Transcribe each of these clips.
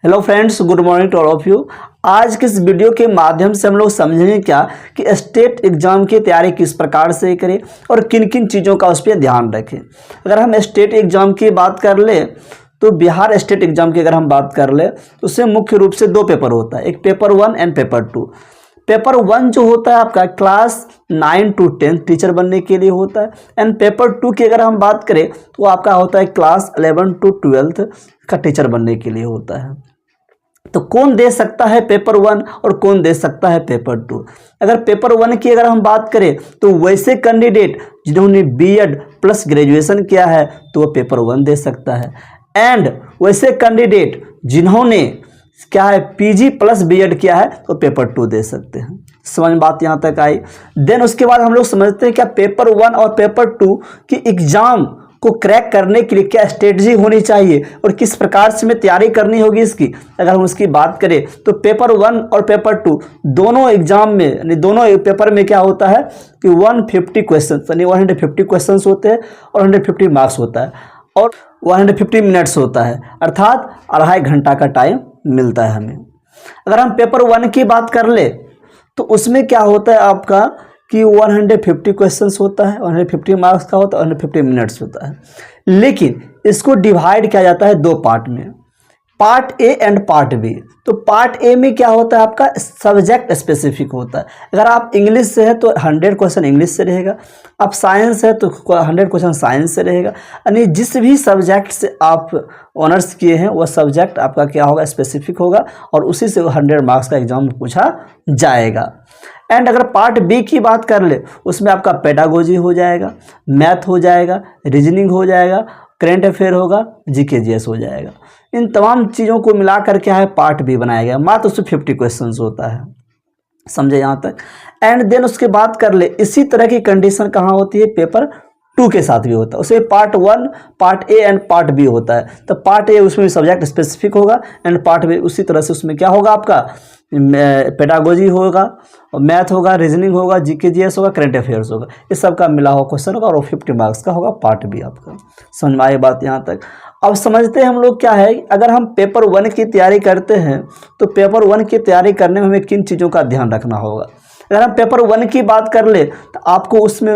Hello friends, good morning to all of you. आज के इस वीडियो के माध्यम से हम लोग समझेंगे क्या कि स्टेट एग्जाम की तैयारी किस प्रकार से करें और किन किन चीज़ों का उस पर ध्यान रखें। अगर हम स्टेट एग्जाम की बात कर ले तो बिहार स्टेट एग्जाम की अगर हम बात कर ले तो उससे मुख्य रूप से दो पेपर होता है, एक पेपर 1 एंड पेपर 2। पेपर 1 जो होता है आपका क्लास 9 to 10 टीचर बनने के लिए होता है, एंड पेपर 2 की अगर हम बात करें तो आपका होता है क्लास 11 to 12 का टीचर बनने के लिए होता है। तो कौन दे सकता है पेपर 1 और कौन दे सकता है पेपर 2। अगर पेपर 1 की अगर हम बात करें तो वैसे कैंडिडेट जिन्होंने बीएड प्लस ग्रेजुएशन किया है तो वो पेपर 1 दे सकता है, एंड वैसे कैंडिडेट जिन्होंने क्या है पीजी प्लस बीएड किया है तो पेपर 2 दे सकते हैं। समझ में बात यहाँ तक आई। देन उसके बाद हम लोग समझते हैं क्या पेपर 1 और पेपर 2 की एग्जाम को क्रैक करने के लिए क्या स्ट्रेटजी होनी चाहिए और किस प्रकार से हमें तैयारी करनी होगी इसकी। अगर हम उसकी बात करें तो पेपर 1 और पेपर 2 दोनों एग्जाम में यानी दोनों पेपर में क्या होता है कि 150 क्वेश्चन यानी 150 क्वेश्चन होते हैं और 150 मार्क्स होता है और 150 मिनट्स होता है, अर्थात 2.5 घंटा का टाइम मिलता है हमें। अगर हम पेपर 1 की बात कर ले तो उसमें क्या होता है आपका कि 150 क्वेश्चंस होता है, 150 मार्क्स का होता है, 150 मिनट्स होता है। लेकिन इसको डिवाइड किया जाता है दो पार्ट में, part A and part B. तो पार्ट ए में क्या होता है आपका सब्जेक्ट स्पेसिफिक होता है। अगर आप इंग्लिश से है तो 100 क्वेश्चन इंग्लिश से रहेगा, आप साइंस है तो 100 क्वेश्चन साइंस से रहेगा, यानी जिस भी सब्जेक्ट से आप ऑनर्स किए हैं वह सब्जेक्ट आपका क्या होगा स्पेसिफिक होगा और उसी से 100 मार्क्स का एग्जाम में पूछा जाएगा। एंड अगर पार्ट बी की बात कर ले उसमें आपका पेडागोजी हो जाएगा, मैथ हो जाएगा, रीजनिंग हो जाएगा, करेंट अफेयर होगा, जीके जीएस हो जाएगा। इन तमाम चीज़ों को मिला कर क्या है पार्ट बी बनाया गया। मात्र उसमें 50 क्वेश्चंस होता है, समझे यहाँ तक। एंड देन उसके बात कर ले इसी तरह की कंडीशन कहाँ होती है पेपर 2 के साथ भी होता है। उसमें part 1 part A and part B होता है। तो पार्ट ए उसमें सब्जेक्ट स्पेसिफिक होगा एंड पार्ट बी उसी तरह से उसमें क्या होगा आपका पेडागोजी होगा, मैथ होगा, रीजनिंग होगा, जीके जीएस होगा, करंट अफेयर्स होगा। इस सब का मिला हुआ क्वेश्चन होगा और 50 मार्क्स का होगा पार्ट बी आपका। समझ में आई बात यहाँ तक। अब समझते हैं हम लोग क्या है अगर हम पेपर 1 की तैयारी करते हैं तो पेपर 1 की तैयारी करने में हमें किन चीज़ों का ध्यान रखना होगा। अगर हम पेपर 1 की बात कर ले तो आपको उसमें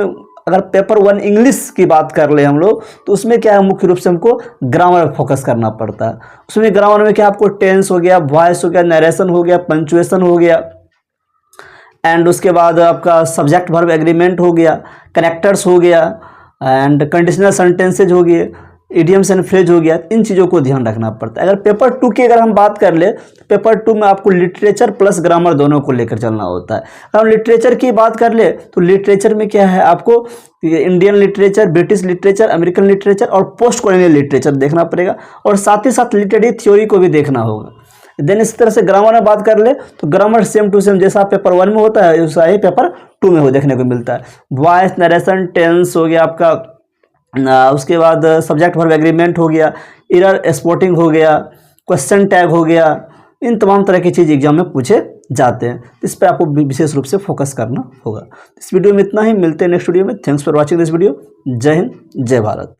अगर पेपर 1 इंग्लिश की बात कर ले हम लोग तो उसमें क्या है मुख्य रूप से हमको ग्रामर पर फोकस करना पड़ता है। उसमें ग्रामर में क्या आपको टेंस हो गया, वॉइस हो गया, नरेशन हो गया, पंचुएशन हो गया, एंड उसके बाद आपका सब्जेक्ट वर्ब एग्रीमेंट हो गया, कनेक्टर्स हो गया, एंड कंडीशनल सेंटेंसेज हो गए, इडियम्स एंड फ्रेज हो गया। इन चीज़ों को ध्यान रखना पड़ता है। अगर पेपर 2 की अगर हम बात कर ले पेपर 2 में आपको लिटरेचर प्लस ग्रामर दोनों को लेकर चलना होता है। अगर हम लिटरेचर की बात कर ले तो लिटरेचर में क्या है आपको Indian literature, British literature, American literature और पोस्ट कॉलोनियल लिटरेचर देखना पड़ेगा और साथ ही साथ लिटरेरी थ्योरी को भी देखना होगा। देन इस तरह से ग्रामर में बात कर ले तो ग्रामर सेम टू सेम जैसा पेपर 1 में होता है वैसा ही पेपर 2 में हो देखने को मिलता है। वॉइस, नरेशन, टेंस हो गया आपका, उसके बाद सब्जेक्ट वर्ब एग्रीमेंट हो गया, एरर स्पॉटिंग हो गया, क्वेश्चन टैग हो गया। इन तमाम तरह की चीज़ एग्जाम में पूछे जाते हैं। इस पर आपको विशेष रूप से फोकस करना होगा। इस वीडियो में इतना ही, मिलते हैं नेक्स्ट वीडियो में। Thanks for watching this video. जय हिंद, जय भारत।